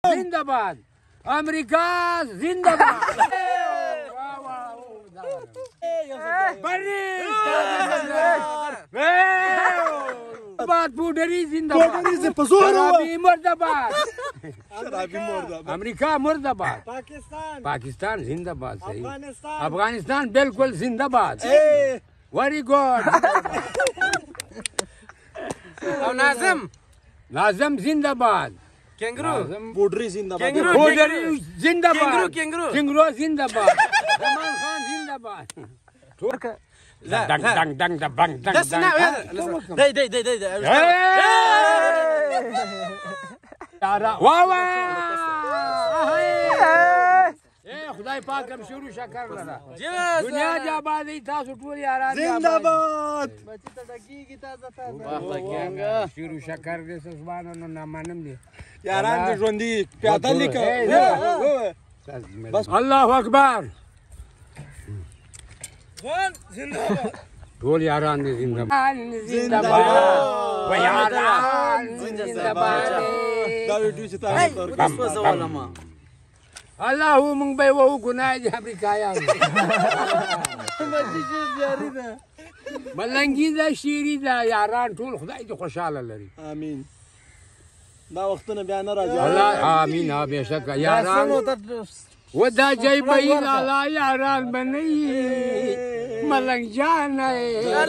जिंदाबाद अमेरिका जिंदाबाद पुडरी जिंदाबाद मुर्दाबाद अमेरिका मुर्दाबाद पाकिस्तान जिंदाबाद सही अफगानिस्तान बिल्कुल जिंदाबाद वेरी गुड नाज़िम नाज़िम जिंदाबाद कैंगरू पुडरी जिंदाबाद पुडरी जिंदाबाद कैंगरू जिंदाबाद सलमान खान जिंदाबाद لا دنگ دنگ دنگ دنگ دنگ بس لا دي واوا خدای پاک هم شروع شکر لره دنیا جا آبادی تاسو ټول یاران जिंदाबाद شروع شکر دې سبحان الله نامنم دي یاران دې ژوندۍ پیاده لیکه الله اکبر जिंदाबाद ټول یاران دې زنده‌باد و یاران زنده‌باد دا ویډیو چې تاسو الله مونږ به وو ګناه دي امریکایانو ملنګي دا شيري دا یاران ټول خدای دې خوشاله لري امين دا وختونه بیا نه راځي الله امين ها بشک یاران ودا جاي بين لا ياران بني ملنګ جان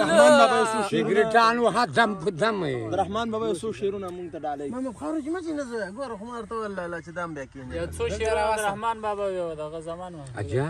رحمان بابا یو سیګریټان وحدم بدم رحمان بابا یو شیرونه مونږ ته ډالې ما خارج ما چې نه ګور خو مارته ولا چې دام بیا کینې يا څو شعر رحمان بابا یو دغه زمان اجا